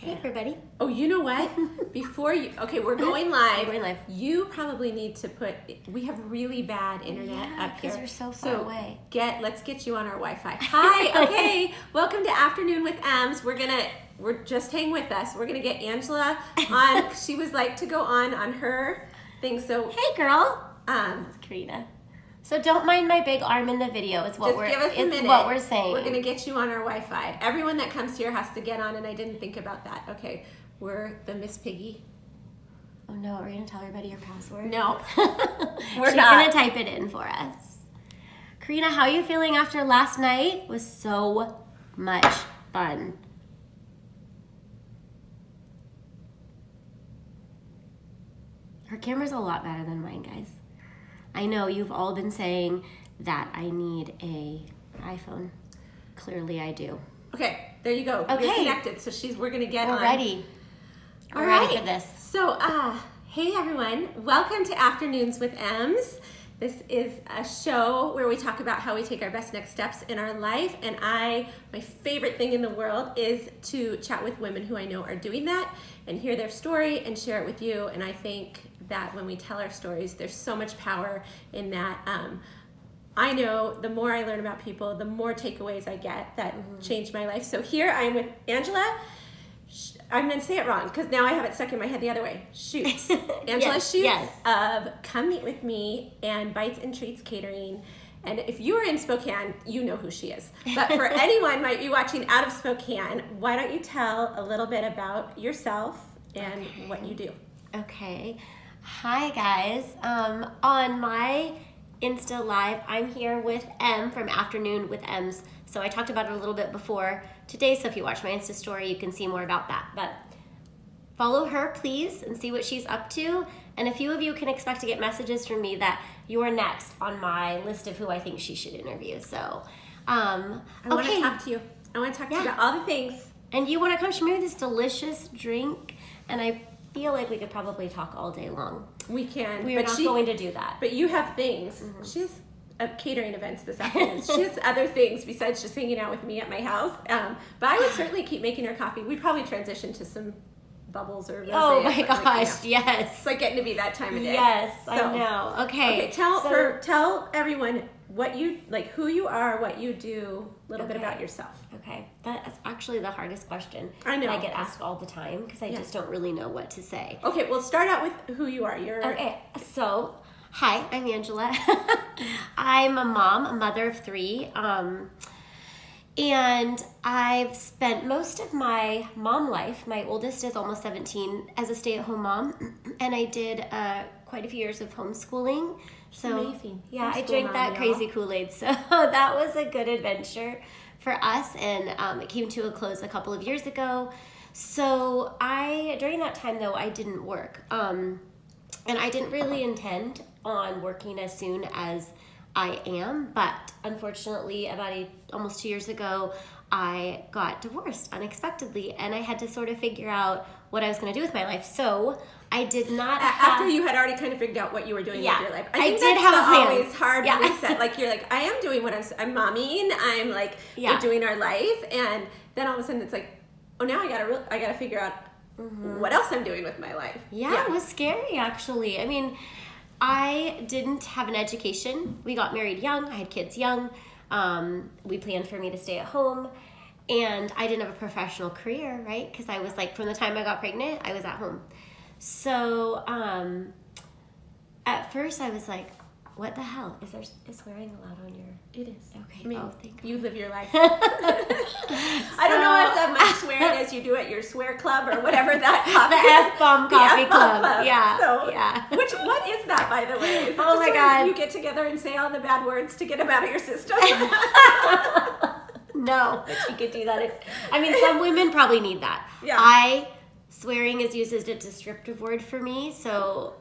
Hey everybody. Oh, you know what? Before you, okay, we're going live. We're going live. You probably need to put, we have really bad internet up here. because you're so far away. Let's get you on our Wi-Fi. Hi, okay, welcome to Afternoon with Ems. We're just hang with us. We're gonna get Angela on, she was like to go on her thing, so. Hey girl. It's Karina. So don't mind my big arm in the video. It's what give us a minute. What we're saying. We're gonna get you on our Wi-Fi. Everyone that comes here has to get on, and I didn't think about that. Okay, we're the Miss Piggy. Oh no, are we gonna tell everybody your password? No, She's gonna type it in for us. Karina, how are you feeling after last night? It was so much fun. Her camera's a lot better than mine, guys. I know you've all been saying that I need a iPhone. Clearly I do. Okay, there you go. Okay. You're connected, so we're gonna get on. We're ready. All We're right. ready for this. So, hey everyone, welcome to Afternoons with Ems. This is a show where we talk about how we take our best next steps in our life, and my favorite thing in the world is to chat with women who I know are doing that and hear their story and share it with you. And I think that when we tell our stories, there's so much power in that. I know the more I learn about people, the more takeaways I get that change my life. So here I am with Angela. I'm going to say it wrong because now I have it stuck in my head the other way. Schutz. Angela Schutz of Come Meet With Me and Bites and Treats Catering. And if you are in Spokane, you know who she is. But for anyone might be watching out of Spokane, why don't you tell a little bit about yourself and what you do? Okay. Hi guys. On my Insta Live, I'm here with Em from Afternoon with Ems. So I talked about it a little bit before today, so if you watch my Insta story, you can see more about that. But follow her, please, and see what she's up to. And a few of you can expect to get messages from me that you're next on my list of who I think she should interview. So, I want to talk to you. I want to talk to you about all the things. And you want to come show me this delicious drink, and I feel like we could probably talk all day long. We can. We are not going to do that. But you have things. She has catering events this afternoon. She has other things besides just hanging out with me at my house. But I would certainly keep making her coffee. We'd probably transition to some bubbles or rosé. Oh my gosh, yes. It's like getting to be that time of day. Yes, I know. Okay. Tell everyone what you like, who you are, what you do, a little bit about yourself. Okay, that's actually the hardest question. I know. I get asked all the time because I just don't really know what to say. Okay, well start out with who you are. Okay, so hi, I'm Angela. I'm a mom, a mother of 3. And I've spent most of my mom life, my oldest is almost 17, as a stay-at-home mom. And I did quite a few years of homeschooling. So, amazing. Yeah, I drank that crazy Kool-Aid. So that was a good adventure for us. And it came to a close a couple of years ago. So during that time though, I didn't work. And I didn't really intend on working as soon as I am, but unfortunately about almost 2 years ago, I got divorced unexpectedly, and I had to sort of figure out what I was going to do with my life. So I did not after you had already kind of figured out what you were doing with your life. I think did have a plan. Always hard reset. Like you're like, I am doing what I'm momming. I'm like, we're doing our life, and then all of a sudden it's like, oh, now I gotta figure out what else I'm doing with my life. Yeah, it was scary actually. I mean, I didn't have an education. We got married young. I had kids young. We planned for me to stay at home. And I didn't have a professional career, right? Because I was like, from the time I got pregnant, I was at home. So at first I was like, what the hell? Is swearing allowed on your... It is. Okay. I mean, thank God. you live your life. I don't know if that much swearing as you do at your swear club or whatever that coffee The F-bomb coffee club. Yeah. So, yeah. What is that, by the way? Is Oh my God. You get together and say all the bad words to get them out of your system? No, but you could do that some women probably need that. Yeah. Swearing is used as a descriptive word for me, so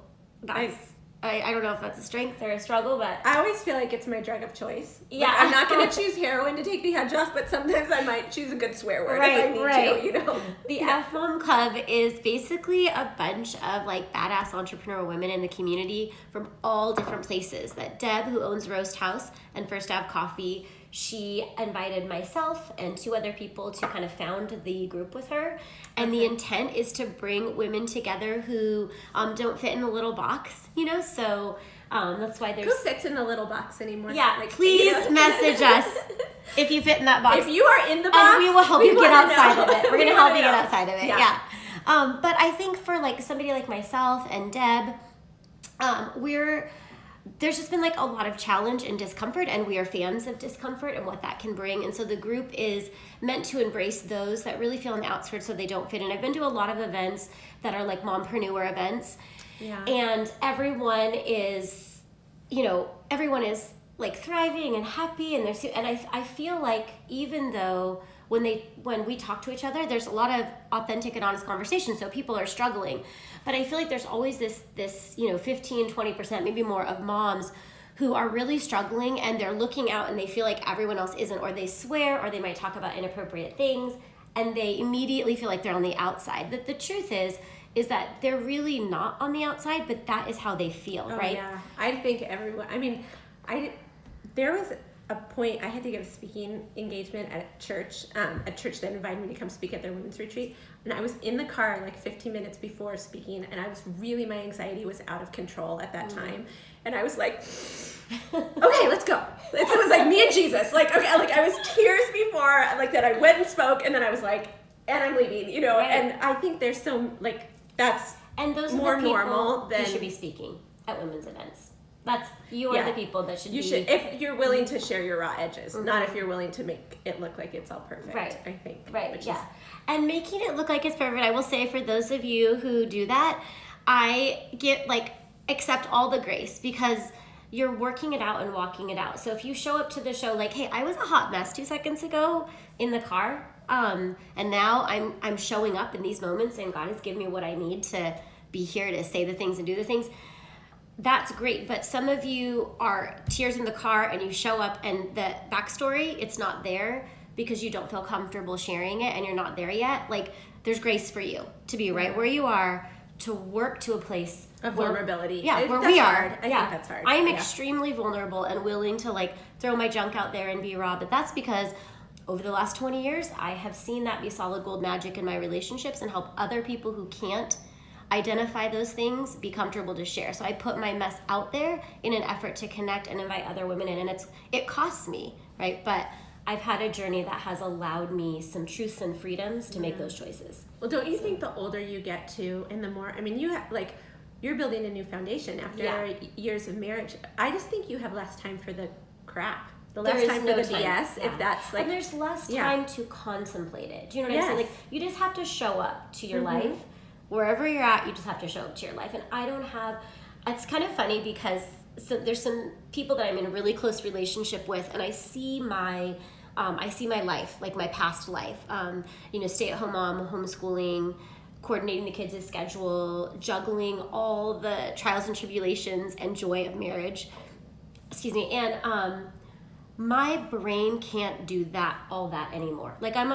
that's... I don't know if that's a strength or a struggle, but... I always feel like it's my drug of choice. Yeah. Like, I'm not going to choose heroin to take the edge off, but sometimes I might choose a good swear word if I need to, you know? The F-Mom Club is basically a bunch of, like, badass entrepreneur women in the community from all different places that Deb, who owns Roast House and First Ave Coffee, she invited myself and 2 other people to kind of found the group with her. And the intent is to bring women together who don't fit in the little box, so that's why there's... Who fits in the little box anymore? Yeah, please message us if you fit in that box. If you are in the box, and we will help you get outside of it. We're going to help you get know. outside of it, yeah. But I think for like somebody like myself and Deb, there's just been like a lot of challenge and discomfort, and we are fans of discomfort and what that can bring. And so the group is meant to embrace those that really feel on the outskirts so they don't fit in. I've been to a lot of events that are like mompreneur events, and everyone is like thriving and happy, and I feel like even though when we talk to each other, there's a lot of authentic and honest conversation, so people are struggling. But I feel like there's always this 15, 20%, maybe more of moms who are really struggling, and they're looking out and they feel like everyone else isn't, or they swear, or they might talk about inappropriate things, and they immediately feel like they're on the outside. But the truth is that they're really not on the outside, but that is how they feel, right? Yeah, I think everyone, there was a point I had to give a speaking engagement at a church that invited me to come speak at their women's retreat, and I was in the car like 15 minutes before speaking, and my anxiety was out of control at that time, and I was like, okay, let's go. It was like me and Jesus, like, okay, like I was tears before, like that I went and spoke, and then I was like, and I'm leaving, right. And I think there's so, like, that's and those more are the people normal than who should be speaking at women's events. You are the people that should be. If you're willing to share your raw edges, not if you're willing to make it look like it's all perfect. Right. I think. Right. And making it look like it's perfect. I will say, for those of you who do that, I accept all the grace, because you're working it out and walking it out. So if you show up to the show like, hey, I was a hot mess 2 seconds ago in the car, and now I'm showing up in these moments, and God has given me what I need to be here to say the things and do the things. That's great, but some of you are tears in the car and you show up and the backstory, it's not there because you don't feel comfortable sharing it and you're not there yet. Like, there's grace for you to be right where you are, to work to a place of vulnerability. Where we are. Hard. I think that's hard. I'm extremely vulnerable and willing to throw my junk out there and be raw, but that's because over the last 20 years, I have seen that be solid gold magic in my relationships and help other people who can't identify those things be comfortable to share. So I put my mess out there in an effort to connect and invite other women in, and it costs me, right? But I've had a journey that has allowed me some truths and freedoms to make those choices. Well, don't you think the older you get to, and the more, you're building a new foundation after years of marriage. I just think you have less time for the crap. The less time for the BS, if that's and there's less time to contemplate it. Do you know what I'm saying? Like, you just have to show up to your life. Wherever you're at, you just have to show up to your life. And I don't have, it's kind of funny because there's some people that I'm in a really close relationship with, and I see my life, like my past life, stay-at-home mom, homeschooling, coordinating the kids' schedule, juggling all the trials and tribulations and joy of marriage. And my brain can't do all that anymore. Like, I'm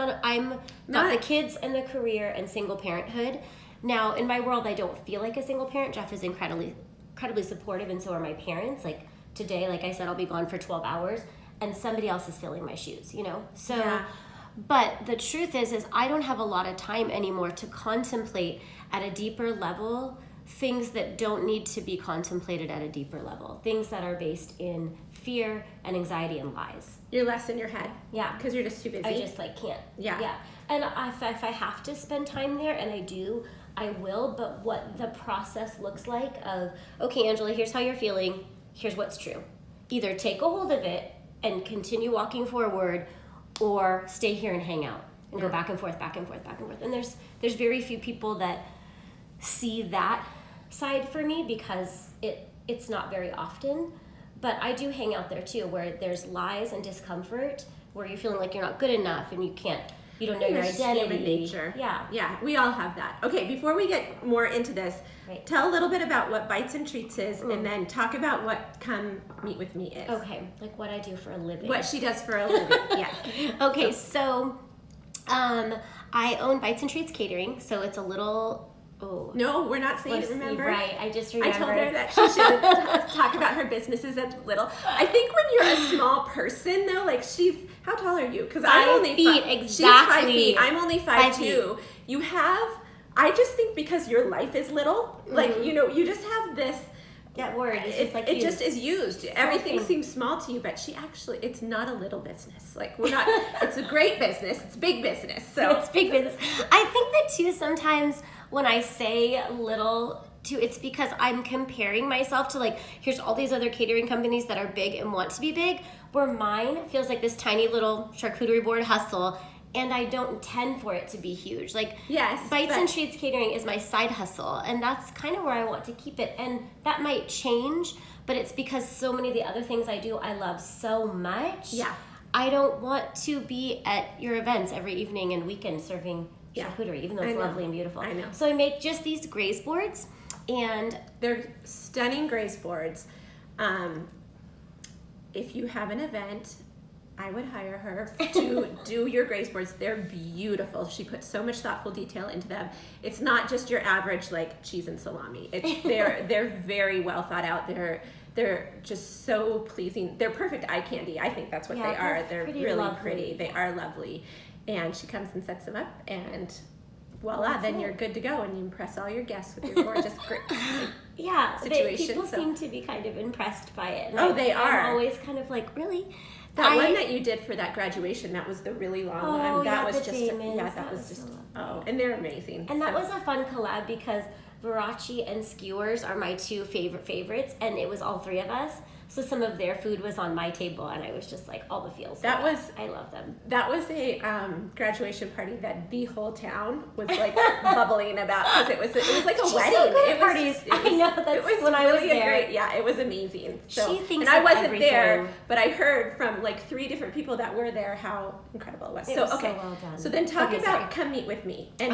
got the kids and the career and single parenthood. Now, in my world, I don't feel like a single parent. Jeff is incredibly supportive, and so are my parents. Like, today, like I said, I'll be gone for 12 hours, and somebody else is filling my shoes, So, but the truth is I don't have a lot of time anymore to contemplate at a deeper level things that don't need to be contemplated at a deeper level. Things that are based in fear and anxiety and lies. You're less in your head. Yeah. Because you're just too busy. I just can't. Yeah. And if I have to spend time there, and I do, I will, but what the process looks like of, okay, Angela, here's how you're feeling, here's what's true. Either take a hold of it and continue walking forward, or stay here and hang out and go back and forth, back and forth, back and forth. And there's very few people that see that side for me, because it's not very often, but I do hang out there too, where there's lies and discomfort, where you're feeling like you're not good enough and you don't know your identity. Human nature. Yeah, we all have that. Okay, before we get more into this, tell a little bit about what Bites and Treats is, and then talk about what Come Meet With Me is. Okay, like what I do for a living. What she does for a living, yeah. Okay, so I own Bites and Treats Catering, so it's a little Oh. No, we're not saying it, remember? Right, I just I remember. told her that she should talk about her businesses as little. I think when you're a small person, though, like how tall are you? Because I'm only 5 feet, 5. exactly. She's 5 feet. I'm only 5 5'2". You have, I just think because your life is little, like, you just have this. That word is just like it just is used. Everything thing. seems small to you, but it's not a little business. Like, we're not, it's a great business. It's big business. So it's big business. I think that too, sometimes when I say little too, it's because I'm comparing myself to, like, here's all these other catering companies that are big and want to be big, where mine feels like this tiny little charcuterie board hustle, and I don't intend for it to be huge. Like, yes, Bites and Treats Catering is my side hustle, and that's kind of where I want to keep it. And that might change, but it's because so many of the other things I do, I love so much. Yeah. I don't want to be at your events every evening and weekend serving charcuterie, even though it's lovely and beautiful. I know. So I make just these graze boards, and they're stunning graze boards. If you have an event, I would hire her to do your graze boards. They're beautiful. She puts so much thoughtful detail into them. It's not just your average, like, cheese and salami. They're very well thought out. They're just so pleasing. They're perfect eye candy. I think that's what they are. They're really lovely. pretty. They are lovely. And she comes and sets them up, and voila, then you're good to go, and you impress all your guests with your gorgeous situation. People seem to be kind of impressed by it. And they are. I'm always kind of like, really? That one that you did for that graduation, that was the really long one. That was the just, Damons, that was just, and they're amazing. And that was a fun collab because Verace and Skewers are my two favorites, and it was all 3 of us. So some of their food was on my table, and I was just like, all the feels. I love them. That was a graduation party that the whole town was like bubbling about, because it was like a She's wedding. So good it at parties. I know, that's when I was there. It was amazing. So, she thinks and I wasn't everything. there, but I heard from like 3 different people that were there how incredible it was. It was so well done. So then talk about Come Meet With Me, and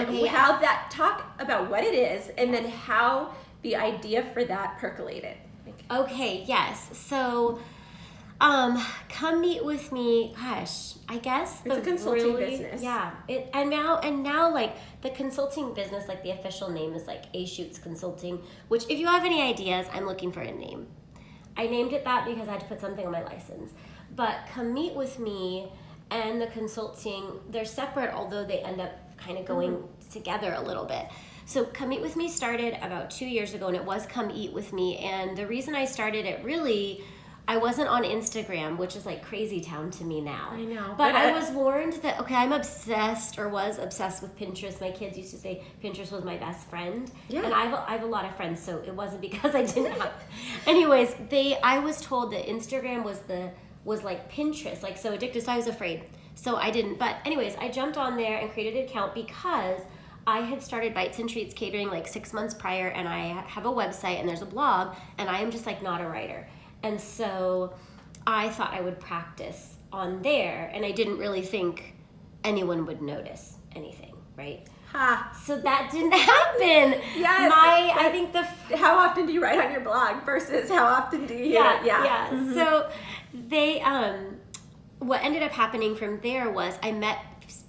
talk about what it is, and then how the idea for that percolated. Okay, yes. So, Come Meet With Me, gosh, I guess it's a consulting business. Yeah. And now like the consulting business, like the official name is like Eve Schutz Consulting, which, if you have any ideas, I'm looking for a name. I named it that because I had to put something on my license. But Come Meet With Me and the consulting, they're separate, although they end up kind of going together a little bit. So Come Eat With Me started about 2 years ago, and it was Come Eat With Me. And the reason I started it, really, I wasn't on Instagram, which is like crazy town to me now. I know. But I was warned that, okay, I'm obsessed, or was obsessed with Pinterest. My kids used to say Pinterest was my best friend. Yeah. And I have a lot of friends, so it wasn't because I didn't have. Anyways, I was told that Instagram was like Pinterest, like so addictive, so I was afraid. So I didn't. But anyways, I jumped on there and created an account because I had started Bites and Treats Catering like 6 months prior, and I have a website and there's a blog, and I am just like not a writer. And so I thought I would practice on there, and I didn't really think anyone would notice anything, right? So that didn't happen. Yes. I think how often do you write on your blog versus how often do you hear it? Yeah. Mm-hmm. So they what ended up happening from there was I met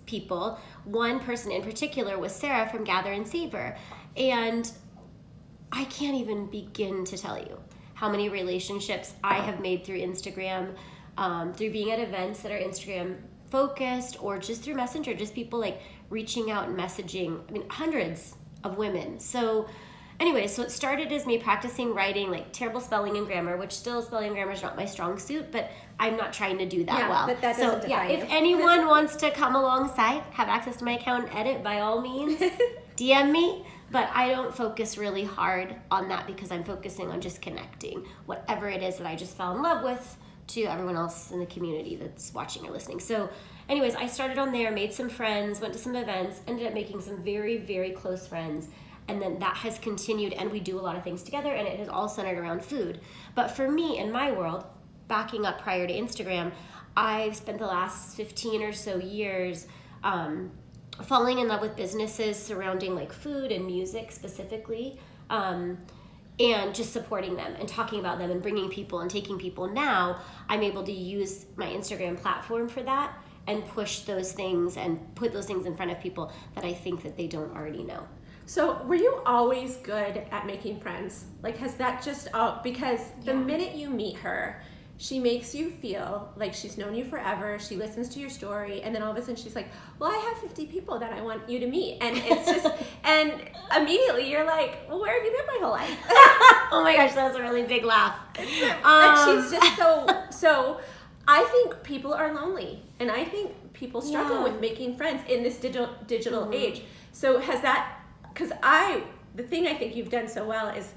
people. One person in particular was Sarah from Gather and Savor, and I can't even begin to tell you how many relationships I have made through Instagram, through being at events that are Instagram focused, or just through Messenger, just people like reaching out and messaging. I mean, hundreds of women. So anyway, so it started as me practicing writing, like terrible spelling and grammar, which still spelling and grammar is not my strong suit, but I'm not trying to do that well. But that doesn't define if anyone wants to come alongside, have access to my account and edit, by all means, DM me. But I don't focus really hard on that because I'm focusing on just connecting whatever it is that I just fell in love with to everyone else in the community that's watching or listening. So anyways, I started on there, made some friends, went to some events, ended up making some very, very close friends. And then that has continued, and we do a lot of things together, and it has all centered around food. But for me, in my world, backing up prior to Instagram, I've spent the last 15 or so years falling in love with businesses surrounding like food and music specifically, and just supporting them and talking about them and bringing people and taking people. Now I'm able to use my Instagram platform for that and push those things and put those things in front of people that I think that they don't already know. So were you always good at making friends? Like, has that just because the minute you meet her, she makes you feel like she's known you forever. She listens to your story, and then all of a sudden she's like, well, I have 50 people that I want you to meet. And it's just, and immediately you're like, well, where have you been my whole life? Oh my gosh, that was a really big laugh. Like, she's just so, I think people are lonely. And I think people struggle with making friends in this digital age. So has that, because the thing I think you've done so well is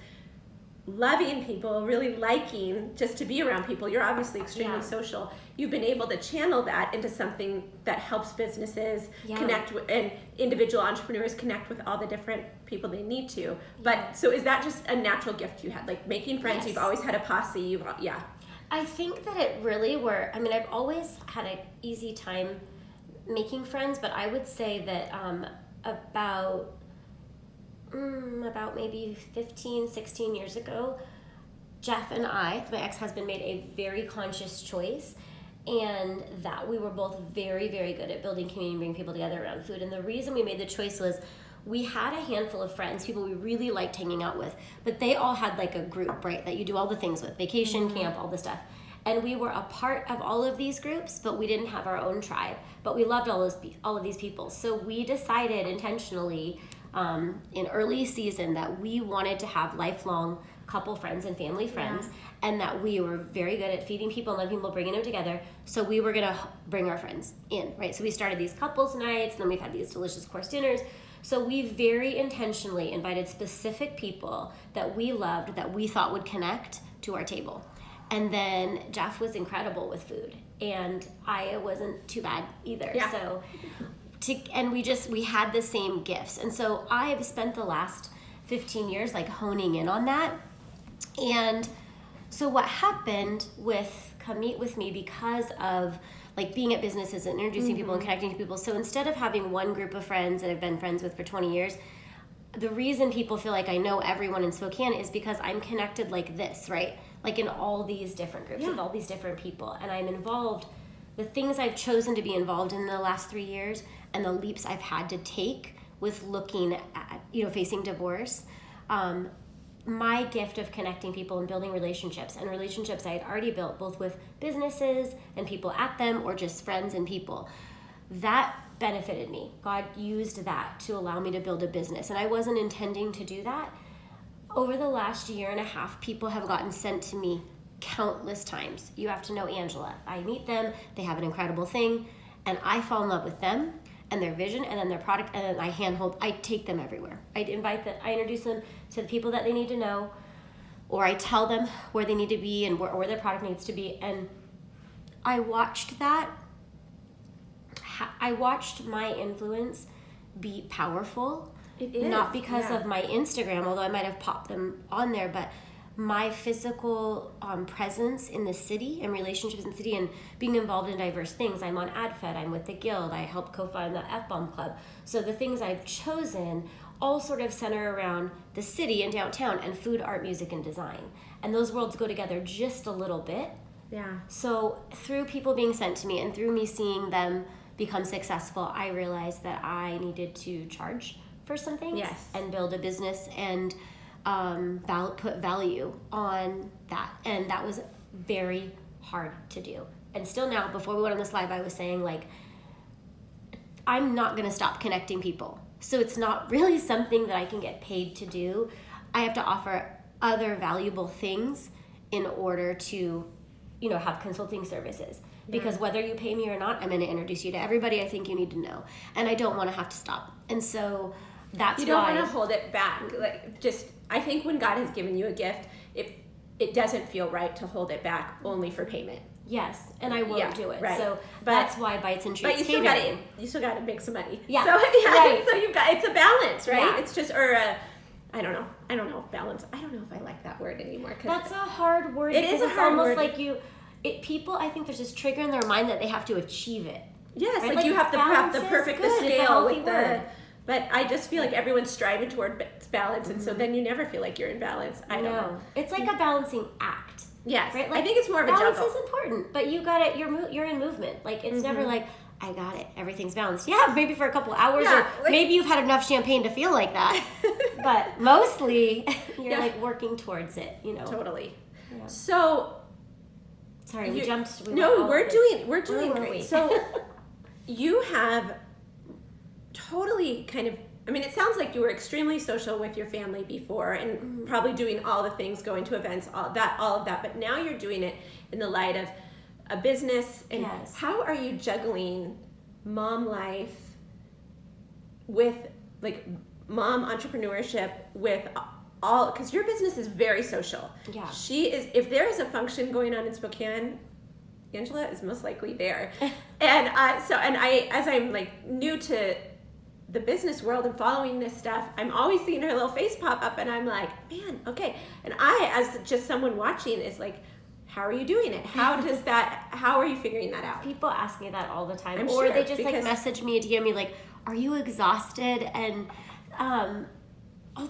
loving people, really liking just to be around people. You're obviously extremely social. You've been able to channel that into something that helps businesses connect with, and individual entrepreneurs connect with all the different people they need to. But so is that just a natural gift you had? Like making friends, you've always had a posse, I think that it really I've always had an easy time making friends, but I would say that about maybe 15, 16 years ago, Jeff and I, my ex-husband, made a very conscious choice, and that we were both very, very good at building community and bringing people together around food. And the reason we made the choice was we had a handful of friends, people we really liked hanging out with, but they all had like a group, right, that you do all the things with, vacation, camp, all the stuff. And we were a part of all of these groups, but we didn't have our own tribe. But we loved all of these people. So we decided intentionally in early season that we wanted to have lifelong couple friends and family friends, and that we were very good at feeding people and letting people, bringing them together. So we were gonna bring our friends in, right? So we started these couples nights, and then we've had these delicious course dinners. So we very intentionally invited specific people that we loved, that we thought would connect to our table. And then Jeff was incredible with food, and I wasn't too bad either. So we had the same gifts. And so I've spent the last 15 years like honing in on that. And so what happened with Come Meet With Me, because of like being at businesses and introducing people and connecting to people, so instead of having one group of friends that I've been friends with for 20 years, the reason people feel like I know everyone in Spokane is because I'm connected like this, right? Like in all these different groups with all these different people. And I'm involved, the things I've chosen to be involved in the last 3 years and the leaps I've had to take with looking at, facing divorce, my gift of connecting people and building relationships, and relationships I had already built both with businesses and people at them, or just friends and people, that benefited me. God used that to allow me to build a business, and I wasn't intending to do that. Over the last year and a half, people have gotten sent to me countless times. You have to know Angela. I meet them, they have an incredible thing, and I fall in love with them and their vision and then their product, and then I take them everywhere. I introduce them to the people that they need to know, or I tell them where they need to be and where their product needs to be. And I watched that. I watched my influence be powerful. It is, not because of my Instagram, although I might have popped them on there, but my physical presence in the city and relationships in the city and being involved in diverse things. I'm on AdFed, I'm with the Guild, I help co-found the F-Bomb Club. So the things I've chosen all sort of center around the city and downtown and food, art, music, and design. And those worlds go together just a little bit. Yeah. So through people being sent to me and through me seeing them become successful, I realized that I needed to charge for some things and build a business and put value on that. And that was very hard to do. And still now, before we went on this live, I was saying, like, I'm not going to stop connecting people. So it's not really something that I can get paid to do. I have to offer other valuable things in order to, have consulting services. Because whether you pay me or not, I'm going to introduce you to everybody I think you need to know. And I don't want to have to stop. And so that's why. You don't want to hold it back. I think when God has given you a gift, it doesn't feel right to hold it back only for payment. Yes, and I won't do it. Right. So that's why Bites and Treats. But you still got to make some money. Yeah. So right. So it's a balance, right? Yeah. It's just I don't know if balance. I don't know if I like that word anymore. That's a hard word. It is a hard word. It's almost like people. I think there's this trigger in their mind that they have to achieve it. Yes, right? like you have to have the perfect scale with the. But I just feel like everyone's striving toward balance, and so then you never feel like you're in balance. I don't know. It's like a balancing act. Yes, right? I think it's more of a juggle. Balance is important, but you got it. You're in movement. Like it's never like I got it. Everything's balanced. Yeah, maybe for a couple hours, Yeah, or maybe you've had enough champagne to feel like that. But mostly, you're like working towards it. Totally. Yeah. So, sorry, we jumped. We're doing great. We? So, you have totally kind of. I mean, it sounds like you were extremely social with your family before, and probably doing all the things, going to events, all of that. But now you're doing it in the light of a business. And yes. How are you juggling mom life with like mom entrepreneurship with all? Because your business is very social. Yeah. She is. If there is a function going on in Spokane, Angela is most likely there. And as I'm like new to the business world and following this stuff, I'm always seeing her little face pop up, and I'm like, man, okay. And I, as just someone watching, is like, how are you doing it? How are you figuring that out? People ask me that all the time. I'm or sure, they just because message me, DM me like, are you exhausted? And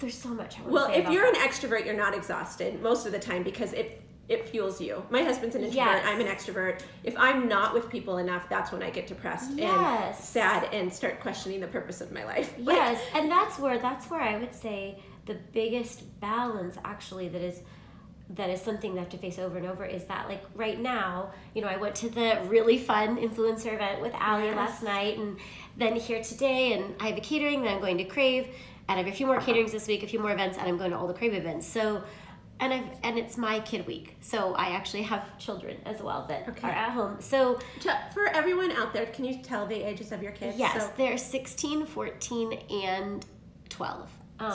there's so much I want to say if about you're that. an extrovert, you're not exhausted most of the time, because it fuels you. My husband's an introvert. Yes. I'm an extrovert. If I'm not with people enough, that's when I get depressed and sad and start questioning the purpose of my life. Yes, and that's where I would say the biggest balance actually that is something they have to face over and over is that, like, right now, I went to the really fun influencer event with Allie last night, and then here today, and I have a catering, then I'm going to Crave, and I have a few more caterings this week, a few more events, and I'm going to all the Crave events. So, and it's my kid week, so I actually have children as well that are at home. So for everyone out there, can you tell the ages of your kids? Yes, they're 16, 14, and 12.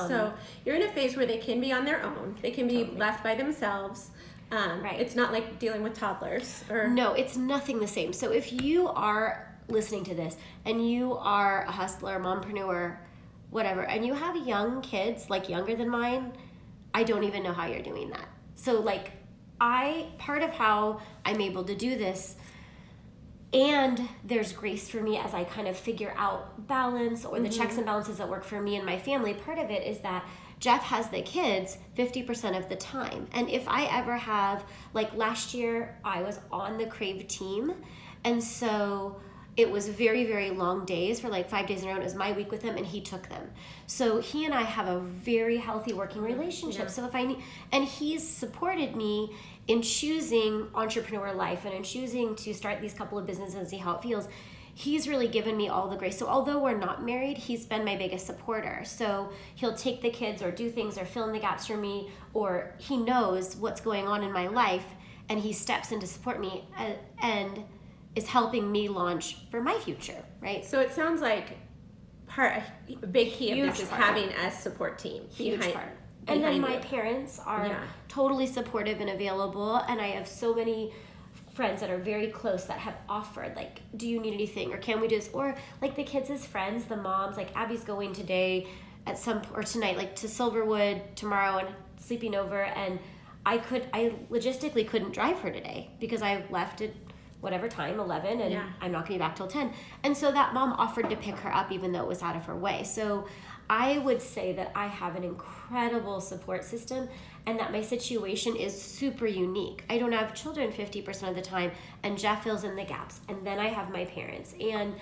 So you're in a phase where they can be on their own. They can be left by themselves. Right. It's not like dealing with toddlers. No, it's nothing the same. So if you are listening to this and you are a hustler, mompreneur, whatever, and you have young kids, like younger than mine, I don't even know how you're doing that. So like part of how I'm able to do this, and there's grace for me as I kind of figure out balance or the checks and balances that work for me and my family. Part of it is that Jeff has the kids 50% of the time. And if I ever have, like last year, I was on the Crave team. And so it was very, very long days for like 5 days in a row. It was my week with him, and he took them. So he and I have a very healthy working relationship. So if I need, and he's supported me in choosing entrepreneur life and in choosing to start these couple of businesses and see how it feels. He's really given me all the grace. So although we're not married, he's been my biggest supporter. So he'll take the kids or do things or fill in the gaps for me, or he knows what's going on in my life, and he steps in to support me and is helping me launch for my future, right? So it sounds like a big key of this is having a support team. Huge part. And then my parents are totally supportive and available, and I have so many friends that are very close that have offered, like, do you need anything, or can we do this? Or like the kids as friends, the moms, like Abby's going today or tonight, like to Silverwood tomorrow and sleeping over, and I logistically couldn't drive her today because I left at whatever time, 11, and I'm not going to be back till 10. And so that mom offered to pick her up even though it was out of her way. So I would say that I have an incredible support system, and that my situation is super unique. I don't have children 50% of the time, and Jeff fills in the gaps. And then I have my parents. And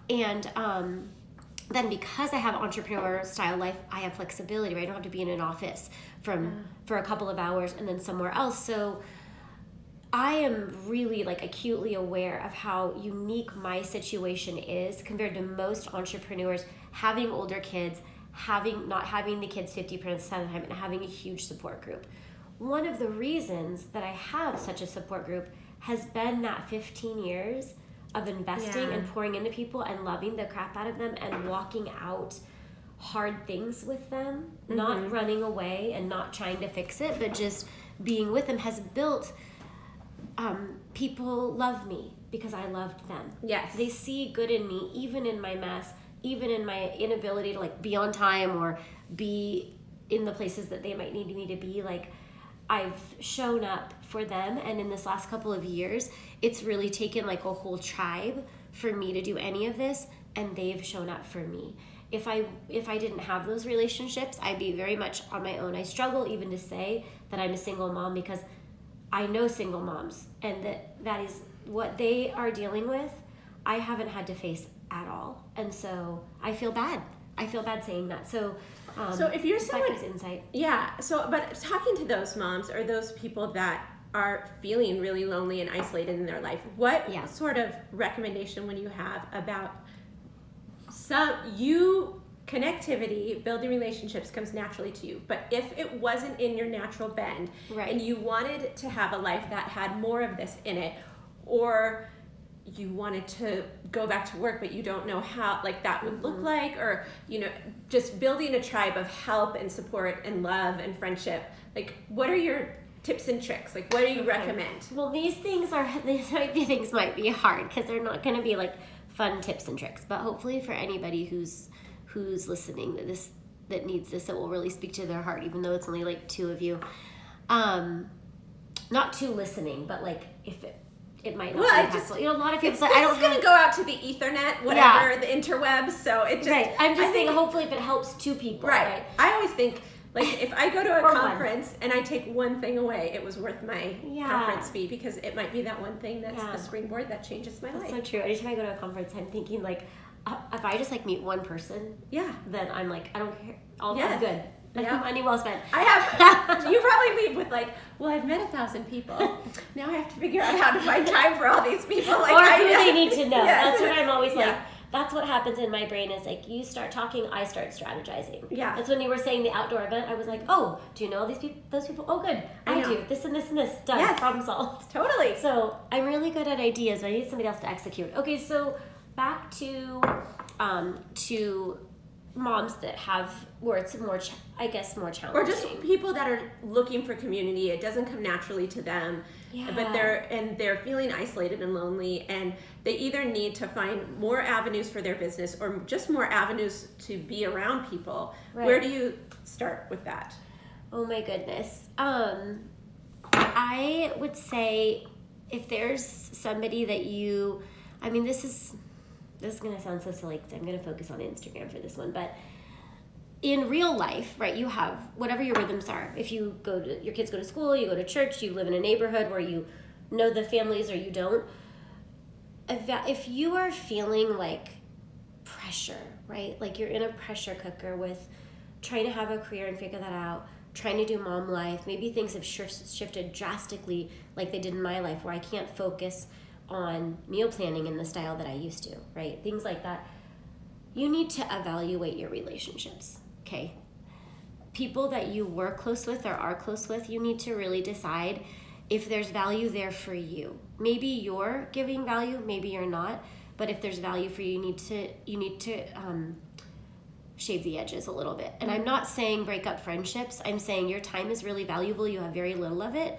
then because I have entrepreneur style life, I have flexibility, right? I don't have to be in an office for a couple of hours and then somewhere else. So I am really like acutely aware of how unique my situation is compared to most entrepreneurs having older kids, not having the kids 50% of the time, and having a huge support group. One of the reasons that I have such a support group has been that 15 years of investing and pouring into people and loving the crap out of them and walking out hard things with them, not running away and not trying to fix it, but just being with them has built people love me because I loved them. Yes. They see good in me, even in my mess, even in my inability to like be on time or be in the places that they might need me to be. Like, I've shown up for them, and in this last couple of years, it's really taken like a whole tribe for me to do any of this, and they've shown up for me. If I didn't have those relationships, I'd be very much on my own. I struggle even to say that I'm a single mom because I know single moms, and that is what they are dealing with. I haven't had to face at all. And so I feel bad. I feel bad saying that. So if you're someone, insight. Yeah. So, but talking to those moms or those people that are feeling really lonely and isolated in their life, what sort of recommendation would you have about connectivity, building relationships comes naturally to you, but if it wasn't in your natural bend and you wanted to have a life that had more of this in it, or you wanted to go back to work but you don't know how like that would look like, or just building a tribe of help and support and love and friendship, like what are your tips and tricks? Like what do you recommend? Well, these things might be hard because they're not going to be like fun tips and tricks, but hopefully for anybody who's listening that needs this, that will really speak to their heart, even though it's only like 2 of you. Not 2 listening, but like if it might not be impactful. A lot of people say, it's going to go out to the Ethernet, whatever, the interwebs, so it just... Right, I'm just saying hopefully if it helps 2 people. Right. I always think, like, if I go to a conference and I take one thing away, it was worth my conference fee, because it might be that one thing that's the springboard that changes my life. That's so true. Anytime I go to a conference, I'm thinking, like, if I just, like, meet one person, then I'm like, I don't care. I'm good. Money well spent. I have. You probably leave with like, well, I've met 1,000 people. Now I have to figure out how to find time for all these people. Like, or who they need to know. That's what I'm always like. That's what happens in my brain is like you start talking, I start strategizing. Yeah. That's when you were saying the outdoor event. I was like, oh, do you know those people? Oh, good. I do. This and this and this. Done. Yes. Problem solved. Totally. So I'm really good at ideas, but I need somebody else to execute. Okay, so back to moms that have where it's more more challenging, or just people that are looking for community. It doesn't come naturally to them, but they're feeling isolated and lonely, and they either need to find more avenues for their business or just more avenues to be around people. Where do you start with that? Oh my goodness. I would say if there's somebody that this is going to sound so silly because I'm going to focus on Instagram for this one, but in real life, right, you have whatever your rhythms are. If your kids go to school, you go to church, you live in a neighborhood where you know the families or you don't. If you are feeling like pressure, right, like you're in a pressure cooker with trying to have a career and figure that out, trying to do mom life, maybe things have shifted drastically like they did in my life where I can't focus on meal planning in the style that I used to, right? Things like that. You need to evaluate your relationships, okay? People that you were close with or are close with, you need to really decide if there's value there for you. Maybe you're giving value, maybe you're not, but if there's value for you, you need to shave the edges a little bit. And I'm not saying break up friendships. I'm saying your time is really valuable. You have very little of it.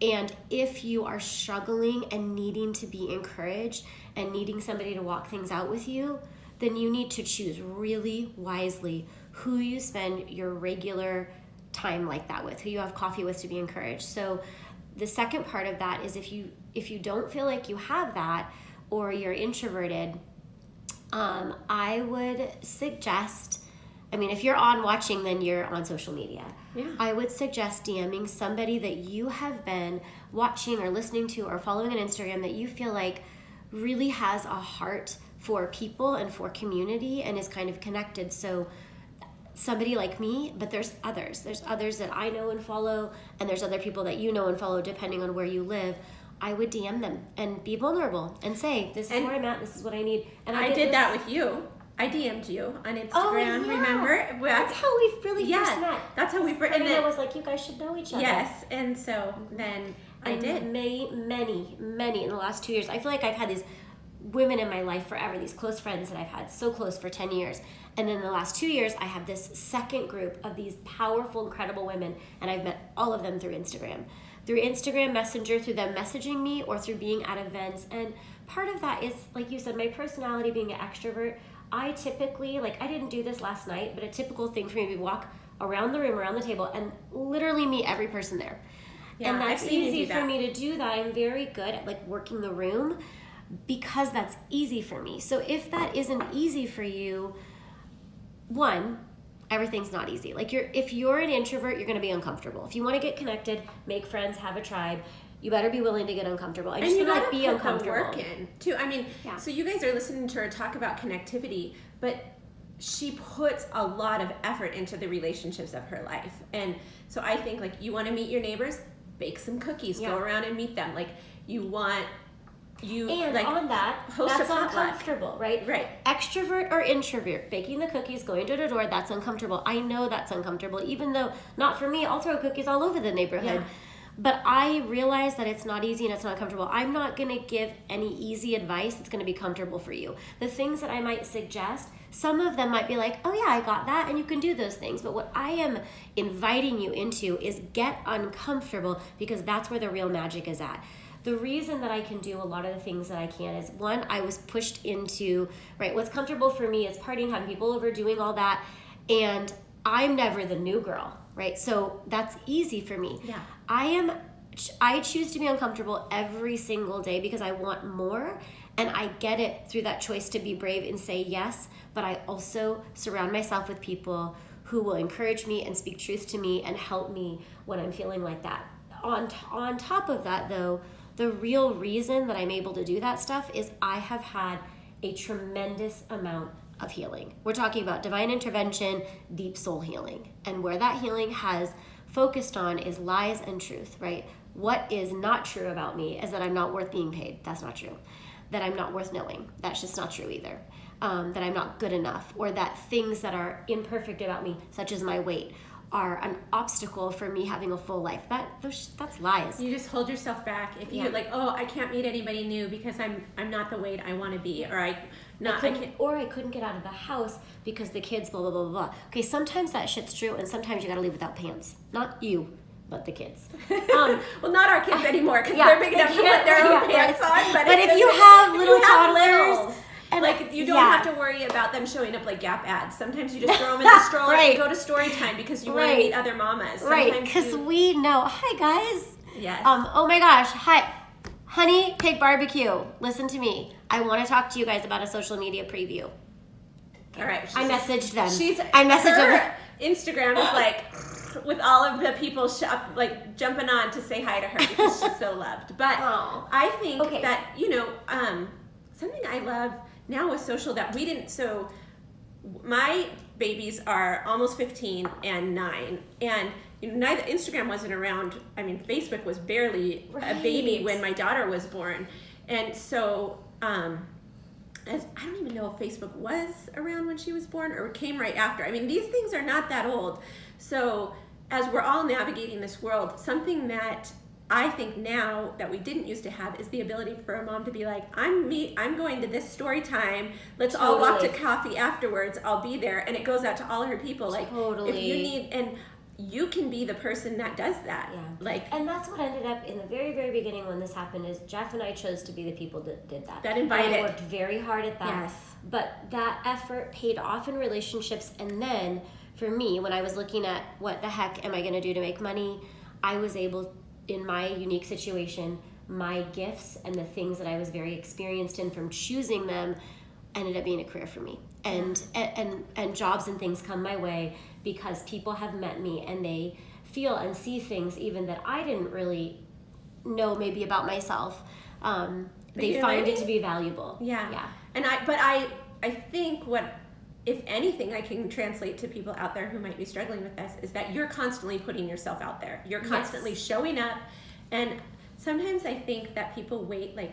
And if you are struggling and needing to be encouraged and needing somebody to walk things out with you, then you need to choose really wisely who you spend your regular time like that with, who you have coffee with to be encouraged. So the second part of that is if you don't feel like you have that or you're introverted, I would suggest, if you're on watching, then you're on social media. Yeah. I would suggest DMing somebody that you have been watching or listening to or following on Instagram that you feel like really has a heart for people and for community and is kind of connected. So somebody like me, but there's others. There's others that I know and follow, and there's other people that you know and follow depending on where you live. I would DM them and be vulnerable and say, this is where I'm at, this is what I need. And I did that with you. I DM'd you on Instagram, remember? That's how we really first met. That's how we first met. And I was like, you guys should know each other. Yes, and so then I did. Many in the last 2 years. I feel like I've had these women in my life forever, these close friends that I've had so close for 10 years. And then the last 2 years, I have this second group of these powerful, incredible women, and I've met all of them through Instagram. Through Instagram Messenger, through them messaging me, or through being at events. And part of that is, like you said, my personality being an extrovert. I typically, I didn't do this last night, but a typical thing for me to walk around the room, around the table, and literally meet every person there. Yeah, and that's easy for me to do that. I'm very good at working the room because that's easy for me. So if that isn't easy for you, one, everything's not easy. If you're an introvert, you're going to be uncomfortable. If you want to get connected, make friends, have a tribe, you better be willing to get uncomfortable. I just you want gotta to be put uncomfortable. the work in too. I mean, Yeah. so you guys are listening to her talk about connectivity, but she puts a lot of effort into the relationships of her life. And so I think, like, you want to meet your neighbors, bake some cookies, go around and meet them. Like, And like, on that, host that's a potluck. uncomfortable, right? Right. Extrovert or introvert, baking the cookies, going door to door, that's uncomfortable. I know that's uncomfortable, even though, not for me, I'll throw cookies all over the neighborhood. Yeah. But I realize that it's not easy and it's not comfortable. I'm not going to give any easy advice that's going to be comfortable for you. The things that I might suggest, some of them might be like, oh yeah, I got that, and you can do those things. But what I am inviting you into is get uncomfortable, because that's where the real magic is at. The reason that I can do a lot of the things that I can is, one, I was pushed into, right, what's comfortable for me is partying, having people over, doing all that, and I'm never the new girl, right? So that's easy for me. Yeah. I choose to be uncomfortable every single day because I want more, and I get it through that choice to be brave and say yes, but I also surround myself with people who will encourage me and speak truth to me and help me when I'm feeling like that. On top of that, though, the real reason that I'm able to do that stuff is I have had a tremendous amount of healing. We're talking about divine intervention, deep soul healing. And where that healing has focused on is lies and truth, right? What is not true about me is that I'm not worth being paid. That's not true. That I'm not worth knowing. That's just not true either. That I'm not good enough, or that things that are imperfect about me, such as my weight, are an obstacle for me having a full life. That's lies. You just hold yourself back if you're like, oh, I can't meet anybody new because I'm not the weight I want to be, or I couldn't get out of the house because the kids blah blah blah blah. Okay, sometimes that shit's true, and sometimes you gotta leave without pants. Not you, but the kids. Well, not our kids anymore, because they're big enough to put their own pants on. But if you have little toddlers. And like, you don't have to worry about them showing up like Gap ads. Sometimes you just throw them in the stroller and go to story time because you want to meet other mamas. Right, because we know. Hi, guys. Yes. Oh my gosh. Hi. Honey Pig Barbecue. Listen to me. I want to talk to you guys about a social media preview. All right. I messaged them. I messaged them. Instagram is like, with all of the people jumping on to say hi to her because she's so loved. But I think that, something I love now with social that we didn't, so my babies are almost 15 and 9, and neither Instagram wasn't around. I mean, Facebook was barely a baby when my daughter was born, and so I don't even know if Facebook was around when she was born or came right after. I mean, these things are not that old. So as we're all navigating this world, something that I think now that we didn't used to have is the ability for a mom to be like, I'm going to this story time. Let's all walk to coffee afterwards. I'll be there. And it goes out to all her people. Like, if you need, and you can be the person that does that. Yeah. And that's what ended up in the very, very beginning when this happened, is Jeff and I chose to be the people that did that. That invited. And I worked very hard at that. Yes. But that effort paid off in relationships. And then for me, when I was looking at what the heck am I going to do to make money, I was able, in my unique situation, my gifts and the things that I was very experienced in from choosing them ended up being a career for me. And jobs and things come my way because people have met me and they feel and see things even that I didn't really know maybe about myself. They find it to be valuable. Yeah. And I think what, if anything, I can translate to people out there who might be struggling with this is that you're constantly putting yourself out there. You're constantly showing up. And sometimes I think that people wait, like,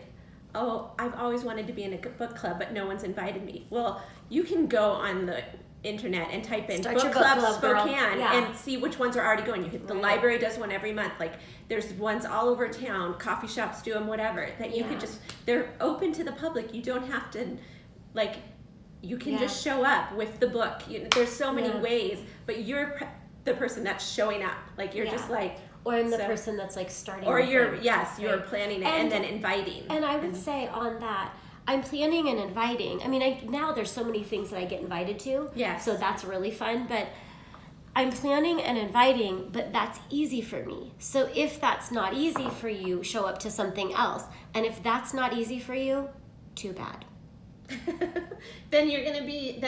oh, I've always wanted to be in a book club, but no one's invited me. Well, you can go on the internet and type in book club Spokane and see which ones are already going. The library does one every month. Like, there's ones all over town. Coffee shops do them, whatever. That you could just, they're open to the public. You don't have to, like, you can just show up with the book. There's so many ways, but you're the person that's showing up. Like, you're just like, or I'm the person that's like starting. Or you're planning it and then inviting. And I would say on that, I'm planning and inviting. I mean, now there's so many things that I get invited to. Yes. So that's really fun. But I'm planning and inviting, but that's easy for me. So if that's not easy for you, show up to something else. And if that's not easy for you, too bad. Then you're gonna be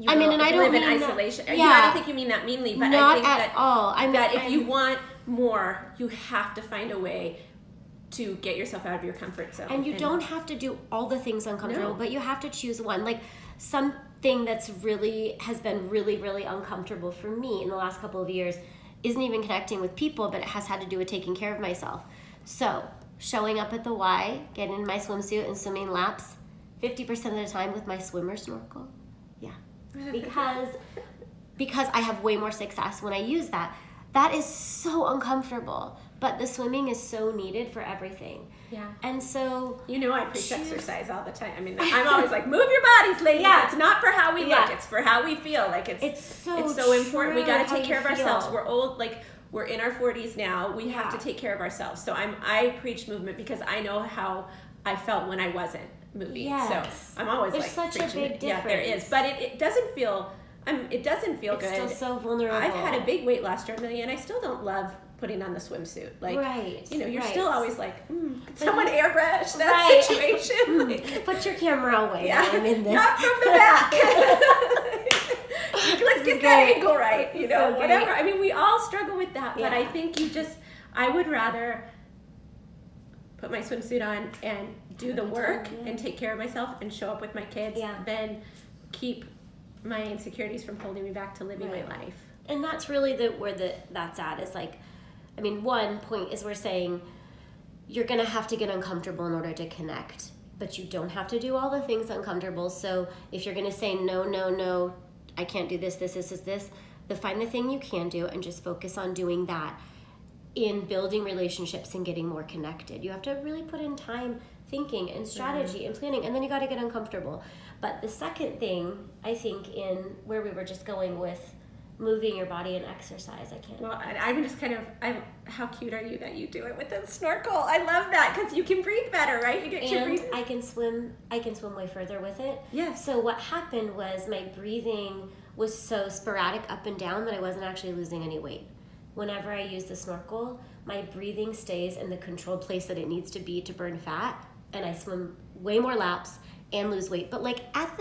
You I mean, and I don't live in mean isolation. That, I don't think you mean that meanly, but not I think at all. If you want more, you have to find a way to get yourself out of your comfort zone. And you don't have to do all the things uncomfortable, No. but you have to choose one. Like something has been really, really uncomfortable for me in the last couple of years isn't even connecting with people, but it has had to do with taking care of myself. So showing up at the Y, getting in my swimsuit and swimming laps 50% of the time with my swimmer snorkel. Yeah. Because I have way more success when I use that. That is so uncomfortable, but the swimming is so needed for everything. Yeah. And so I preach exercise all the time. I mean, I'm always like, move your bodies, ladies. Yeah. It's not for how we Yeah. look. It's for how we feel. Like it's so important. We true got to how take you care of ourselves. feel. We're old. Like we're in our 40s now. We have Yeah. to take care of ourselves. So I preach movement because I know how I felt when I wasn't moving. Yes. So I'm always There's like such a preaching big it. Yeah, there is. difference. But it doesn't feel. It doesn't feel It's good. still so vulnerable. I've had a big weight loss journey, and I still don't love putting on the swimsuit. Like, Right, you're right. still always like, could someone airbrush that Right. situation? Like, Put your camera away. yeah, I'm in this. not from the back. Let's get that great. angle right. So Whatever. great. I mean, we all struggle with that, but Yeah. I think I would rather put my swimsuit on and do the work and take care of myself and show up with my kids Yeah. than keep my insecurities from holding me back to living Right. my life. And that's really where that's at is like, I mean, one point is we're saying you're going to have to get uncomfortable in order to connect, but you don't have to do all the things uncomfortable. So if you're going to say, no, I can't do this, then find the thing you can do and just focus on doing that in building relationships and getting more connected. You have to really put in time thinking and strategy and planning, and then you got to get uncomfortable. But the second thing, I think, in where we were just going with moving your body and exercise, I can't. Well, I'm just how cute are you that you do it with a snorkel? I love that because you can breathe better, right? You get your And breathing. I can swim way further with it. Yes. So what happened was my breathing was so sporadic up and down that I wasn't actually losing any weight. Whenever I use the snorkel, my breathing stays in the controlled place that it needs to be to burn fat, and I swim way more laps and lose weight. But like at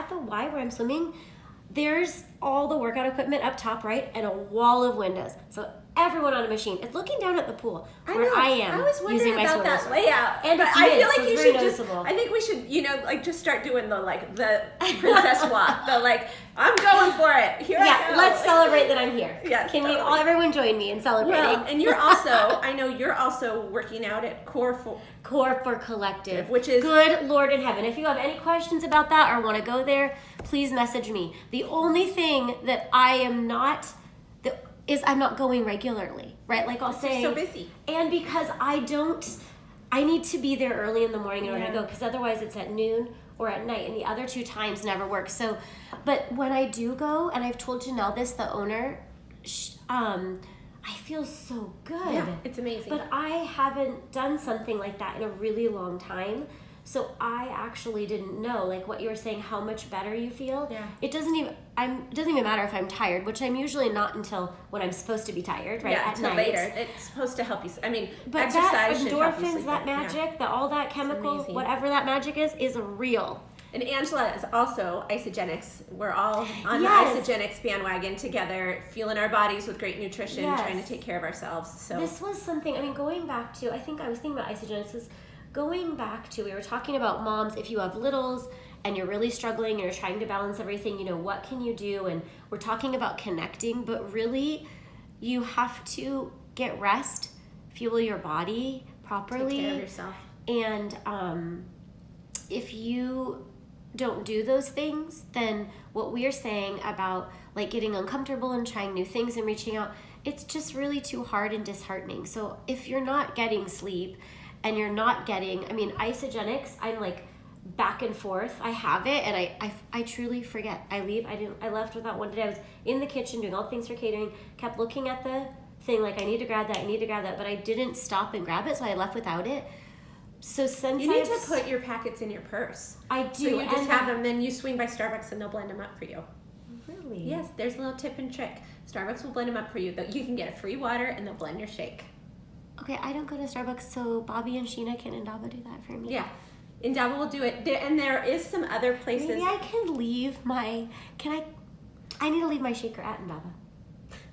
the Y where I'm swimming, there's all the workout equipment up top, right? And a wall of windows. So everyone on a machine is looking down at the pool where I am I was wondering using my about swimmer that circle. layout. And but it's I mid, feel like so you it's should very just. noticeable. I think we should, just start doing the princess walk. I'm going for it. Here I Yeah, go. let's celebrate that I'm here. Yes, Can we totally. all, everyone join me in celebrating? Well, and I know you're also working out at Core for Collective, which is good Lord in heaven. If you have any questions about that or want to go there, please message me. The only thing that I'm not going regularly, right? Like I'll say, so busy. and because I need to be there early in the morning in order to go, because otherwise it's at noon or at night, and the other two times never work. So, but when I do go, and I've told Janelle this, the owner, I feel so good. Yeah, it's amazing. But I haven't done something like that in a really long time. So I actually didn't know, like what you were saying, how much better you feel. Yeah. It doesn't even matter if I'm tired, which I'm usually not until when I'm supposed to be tired, right? Yeah, at until night. later. It's supposed to help you. I mean, But exercise that should help you endorphins, sleep that better. magic, all that chemical, amazing. whatever that magic is real. And Angela is also Isagenix. We're all on Yes. the Isagenix bandwagon together, fueling our bodies with great nutrition, Yes. trying to take care of ourselves. So This was something, going back to, I think I was thinking about Isagenix, going back to, we were talking about moms, if you have littles and you're really struggling and you're trying to balance everything, what can you do? And we're talking about connecting, but really you have to get rest, fuel your body properly. take care of yourself. And if you don't do those things, then what we're saying about like getting uncomfortable and trying new things and reaching out, it's just really too hard and disheartening. So if you're not getting sleep and you're not getting, Isagenix, I'm like back and forth. I have it and I truly forget. I left without one today. I was in the kitchen doing all things for catering, kept looking at the thing like I need to grab that, but I didn't stop and grab it, so I left without it. So since You need to put your packets in your purse. I do. So you just and have them, then you swing by Starbucks and they'll blend them up for you. Really? Yes, there's a little tip and trick. Starbucks will blend them up for you. You can get a free water and they'll blend your shake. Okay, I don't go to Starbucks, so Bobby and Sheena can Indaba do that for me. Yeah. Indaba will do it. And there is some other places. Maybe I can leave I need to leave my shaker at Indaba.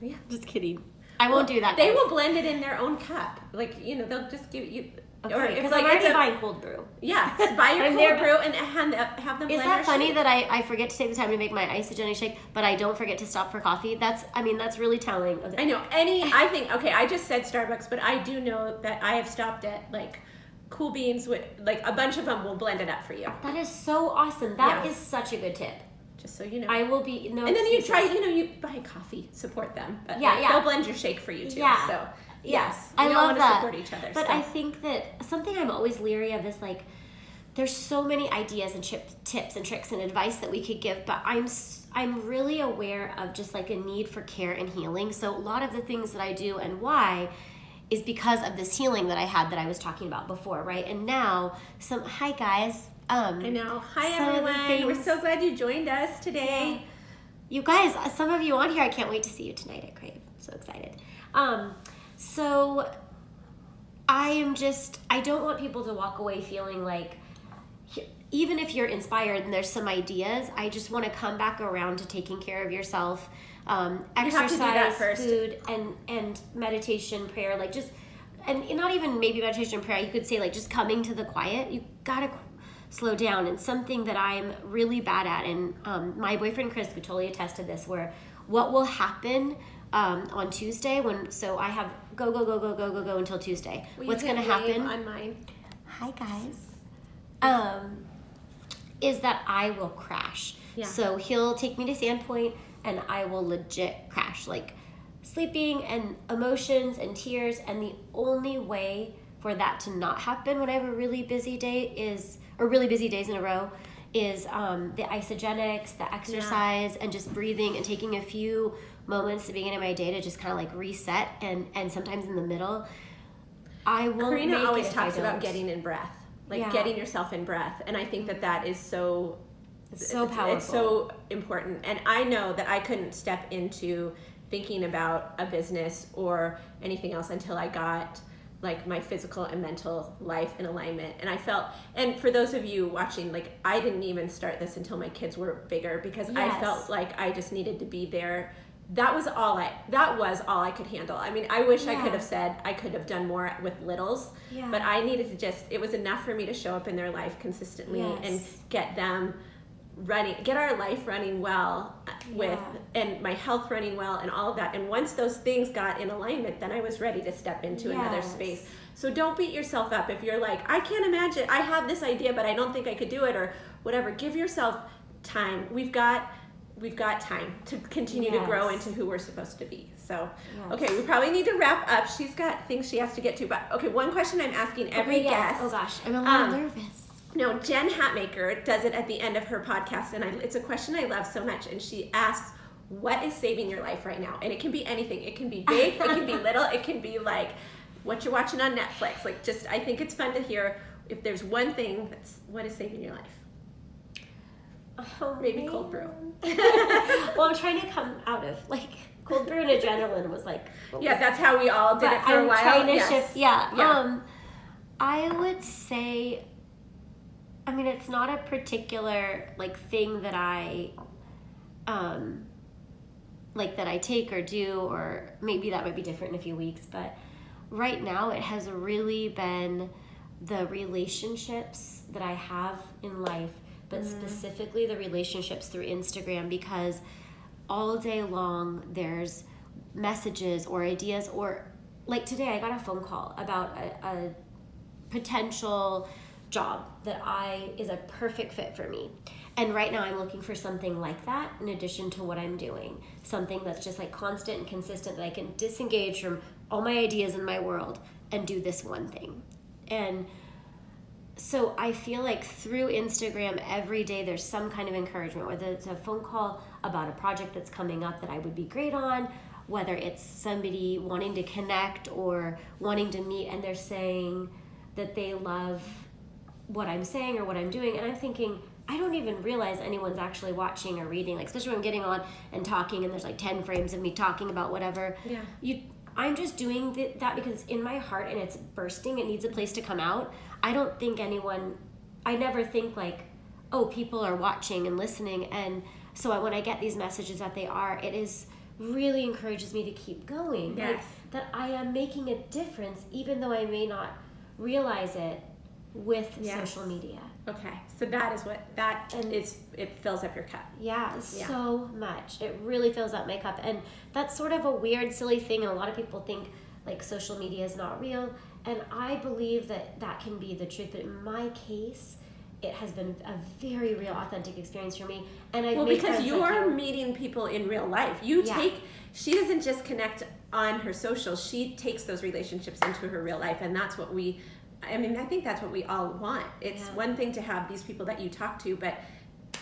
Yeah. Just kidding. I won't do that. They guys. will blend it in their own cup. They'll just give you. Okay, because I'm already buying cold brew. Yeah, buy your cold brew and have them blend. Is that funny that I forget to take the time to make my Isagenix shake, but I don't forget to stop for coffee? That's really telling. I know. I just said Starbucks, but I do know that I have stopped at like Cool Beans with like a bunch of them will blend it up for you. That is so awesome. That is such a good tip. Just so you know. I will be no. And then excuses. you buy coffee, support them. But they'll blend your shake for you too. Yeah. So yes, I love that. Support each other. But I think that something I'm always leery of is like, there's so many ideas and tips and tricks and advice that we could give, but I'm really aware of just like a need for care and healing. So a lot of the things that I do and why is because of this healing that I had that I was talking about before, right? And now hi guys. I know. Hi everyone. We're so glad you joined us today. Yeah. You guys, some of you on here, I can't wait to see you tonight at Crave. So excited. So I don't want people to walk away feeling like, even if you're inspired and there's some ideas, I just want to come back around to taking care of yourself. Exercise, food, and meditation, prayer, like just, and not even maybe meditation and prayer, you could say like just coming to the quiet. You gotta slow down. And something that I'm really bad at, and my boyfriend Chris could totally attest to this, where what will happen on Tuesday so I have go until Tuesday. What's gonna happen on mine? Hi guys. Is that I will crash. Yeah. So he'll take me to Sandpoint and I will legit crash, like sleeping and emotions and tears. And the only way for that to not happen when I have a really busy day really busy days in a row is the Isagenix, the exercise, and just breathing and taking a few moments at the beginning of my day to just kind of like reset, and sometimes in the middle. I won't. Karina always talks about getting in breath, getting yourself in breath, and I think that is so powerful. It's so important, and I know that I couldn't step into thinking about a business or anything else until I got like my physical and mental life in alignment. And I felt, and for those of you watching, like I didn't even start this until my kids were bigger, because I felt like I just needed to be there. That was all I could handle. I mean, I wish I could have said I could have done more with littles, but I needed to it was enough for me to show up in their life consistently and get them running, get our life running well and my health running well and all of that. And once those things got in alignment, then I was ready to step into another space. So don't beat yourself up if you're like, I can't imagine, I have this idea, but I don't think I could do it, or whatever. Give yourself time. We've got time to continue to grow into who we're supposed to be. So, okay, we probably need to wrap up. She's got things she has to get to, but okay, one question I'm asking every guest. Oh gosh, I'm a little nervous. No, Jen Hatmaker does it at the end of her podcast, and it's a question I love so much, and she asks, what is saving your life right now? And it can be anything. It can be big, it can be little, it can be like what you're watching on Netflix. Like, just, I think it's fun to hear if there's one thing what is saving your life. Oh, maybe cold brew. Well, I'm trying to come out of like cold brew and adrenaline was like. That's how we all did it for a while. I'm trying to shift. Yeah. I would say, I mean, it's not a particular like thing that I that I take or do, or maybe that might be different in a few weeks, but right now it has really been the relationships that I have in life, but specifically the relationships through Instagram, because all day long there's messages or ideas, or like today I got a phone call about a potential job that is a perfect fit for me. And right now I'm looking for something like that in addition to what I'm doing. Something that's just like constant and consistent, that I can disengage from all my ideas in my world and do this one thing. And so I feel like through Instagram every day there's some kind of encouragement, whether it's a phone call about a project that's coming up that I would be great on, whether it's somebody wanting to connect or wanting to meet and they're saying that they love what I'm saying or what I'm doing. And I'm thinking, I don't even realize anyone's actually watching or reading, like especially when I'm getting on and talking and there's like 10 frames of me talking about whatever. I'm just doing that because it's in my heart and it's bursting. It needs a place to come out. I never think like, oh, people are watching and listening. And so when I get these messages that they are, really encourages me to keep going. Yes. Like, that I am making a difference, even though I may not realize it with Yes. social media. Okay, so that is what it fills up your cup. Yeah, so much. It really fills up my cup. And that's sort of a weird, silly thing. And a lot of people think like social media is not real. And I believe that can be the truth. But in my case, it has been a very real, authentic experience for me. And I've made because friends you're like meeting people in real life. She doesn't just connect on her socials. She takes those relationships into her real life. And that's what I think that's what we all want. It's one thing to have these people that you talk to, but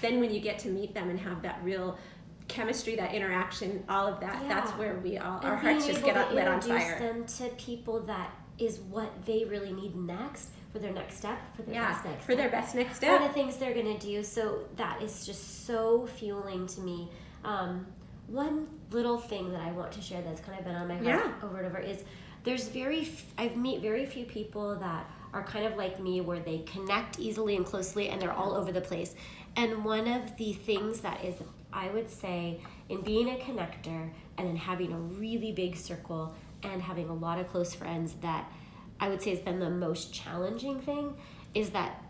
then when you get to meet them and have that real chemistry, that interaction, all of that, that's where our hearts just get lit on fire. Introduce them to people that is what they really need next for their next step, for their best next step. Their best next step. For the things they're going to do. So that is just so fueling to me. One little thing that I want to share that's kind of been on my heart over and over is I've met very few people that are kind of like me where they connect easily and closely and they're all over the place. And one of the things that is, I would say, in being a connector and in having a really big circle and having a lot of close friends, that I would say has been the most challenging thing is that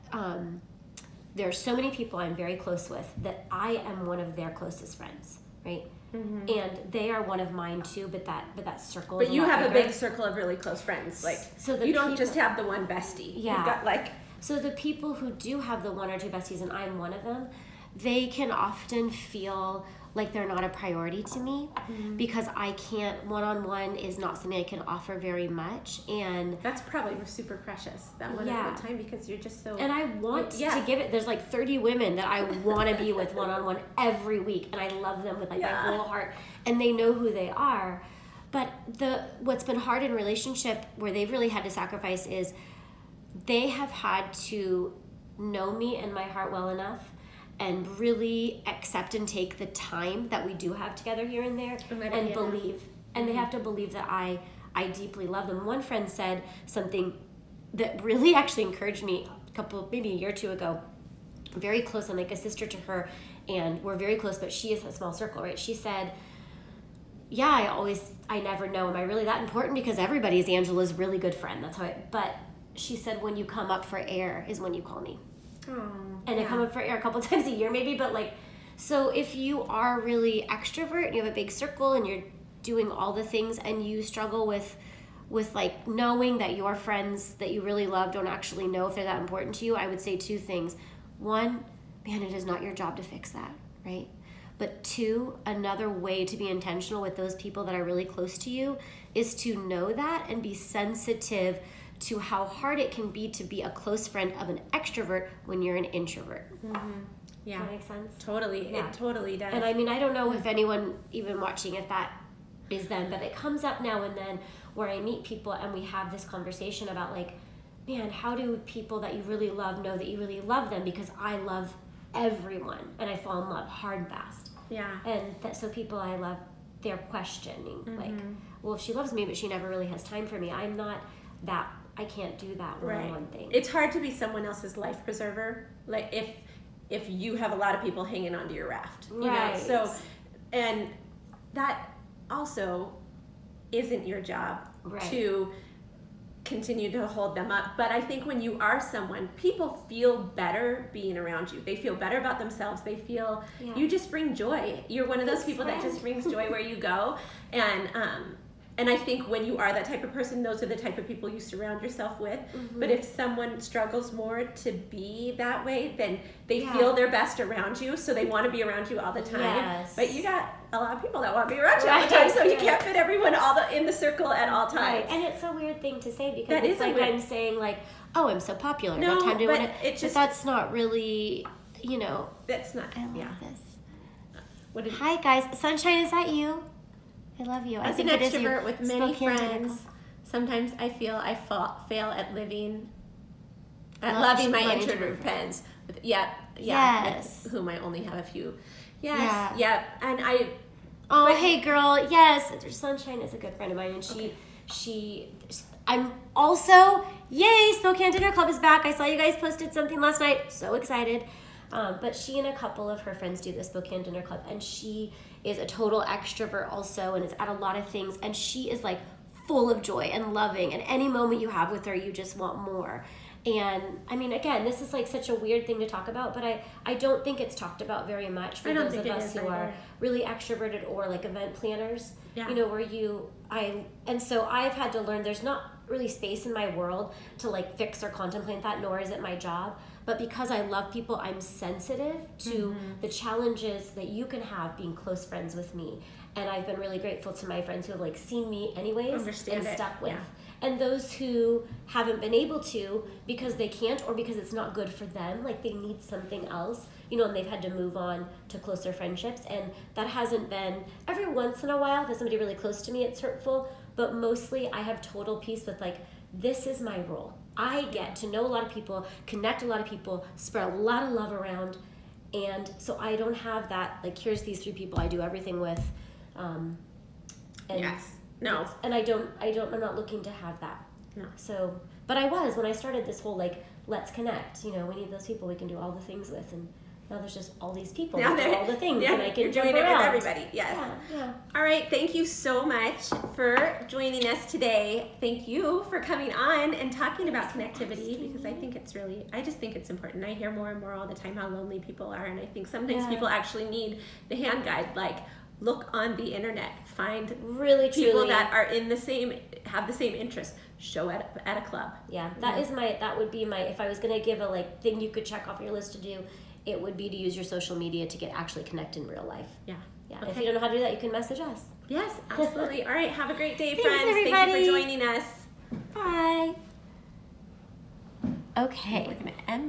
there are so many people I'm very close with that I am one of their closest friends, right? Mm-hmm. And they are one of mine too, but that circle. But you have a big circle of really close friends. Like, so you don't just have the one bestie. Yeah. You've got So the people who do have the one or two besties, and I'm one of them, they can often feel like they're not a priority to me because I can't, one-on-one is not something I can offer very much. And that's probably super precious, that one at a time, because you're just so... And I want to give it, there's like 30 women that I want to be with one-on-one every week, and I love them with like my whole heart, and they know who they are. But what's been hard in relationship where they've really had to sacrifice is they have had to know me and my heart well enough and really accept and take the time that we do have together here and there and believe. And they have to believe that I deeply love them. One friend said something that really actually encouraged me maybe a year or two ago. I'm very close. I'm like a sister to her, and we're very close, but she is a small circle, right? She said, I never know, am I really that important? Because everybody's Angela's really good friend. That's how but she said, when you come up for air is when you call me. And I come up for air a couple times a year maybe, but so if you are really extrovert and you have a big circle and you're doing all the things and you struggle with like knowing that your friends that you really love don't actually know if they're that important to you, I would say two things. One, man, it is not your job to fix that, right? But two, another way to be intentional with those people that are really close to you is to know that and be sensitive to how hard it can be to be a close friend of an extrovert when you're an introvert. Mm-hmm. Yeah. Does that make sense? Totally. Yeah. It totally does. And I mean, I don't know if anyone even watching, if that is them, but it comes up now and then where I meet people and we have this conversation about like, man, how do people that you really love know that you really love them? Because I love everyone and I fall in love hard and fast. Yeah. And so people I love, they're questioning like, well, if she loves me, but she never really has time for me, I'm not that, I can't do that one-on-one thing. It's hard to be someone else's life preserver. Like if you have a lot of people hanging onto your raft, you know. So, and that also isn't your job to continue to hold them up. But I think when you are someone, people feel better being around you. They feel better about themselves. They feel you just bring joy. You're one of those people that just brings joy where you go. And I think when you are that type of person, those are the type of people you surround yourself with. Mm-hmm. But if someone struggles more to be that way, then they feel their best around you, so they want to be around you all the time. Yes. But you got a lot of people that want to be around you all the time, so you can't fit everyone in the circle at all times. Right. And it's a weird thing to say because it's like I'm saying like, oh, I'm so popular. No, what time do I want to? But that's not really, you know. That's not. I love this. Hi guys, Sunshine, is that you? I love you. As an extrovert with many friends, sometimes I feel I fail at loving my introvert friends. Yes. With whom I only have a few. Yes. Yeah. And I. Oh, hey girl. Yes, Sunshine is a good friend of mine, and I'm also, yay, Spokane Dinner Club is back. I saw you guys posted something last night. So excited. But she and a couple of her friends do the Spokane Dinner Club, and she is a total extrovert also and is at a lot of things, and she is like full of joy and loving, and any moment you have with her, you just want more. And I mean, again, this is like such a weird thing to talk about, but I don't think it's talked about very much for those of us who are really extroverted or like event planners. Yeah. You know, and so I've had to learn there's not really space in my world to like fix or contemplate that, nor is it my job. But because I love people, I'm sensitive to the challenges that you can have being close friends with me. And I've been really grateful to my friends who have like seen me anyways and stuck with. Yeah. And those who haven't been able to because they can't or because it's not good for them, like they need something else, you know, and they've had to move on to closer friendships. And that hasn't been, every once in a while, there's somebody really close to me, it's hurtful, but mostly I have total peace with like, this is my role. I get to know a lot of people, connect a lot of people, spread a lot of love around. And so I don't have that, like, here's these 3 people I do everything with. And yes. No. And I'm not looking to have that. No. So, but I was, when I started this whole, like, let's connect, you know, we need those people we can do all the things with. And now there's just all these people now all the things, yeah, and I can you're jump doing around. it with everybody. Yes. Yeah. All right. Thank you so much for joining us today. Thank you for coming on and talking about connectivity, because I just think it's important. I hear more and more all the time how lonely people are, and I think sometimes people actually need the hand guide, like look on the internet, find really people truly that are have the same interest. Show at a club. Yeah, that would be my, if I was gonna give a like thing you could check off your list to do, it would be to use your social media to get actually connect in real life. Yeah. Okay. If you don't know how to do that, you can message us. Yes, absolutely. All right, have a great day, Thanks, friends. everybody. Thank you for joining us. Bye. Okay. We're gonna end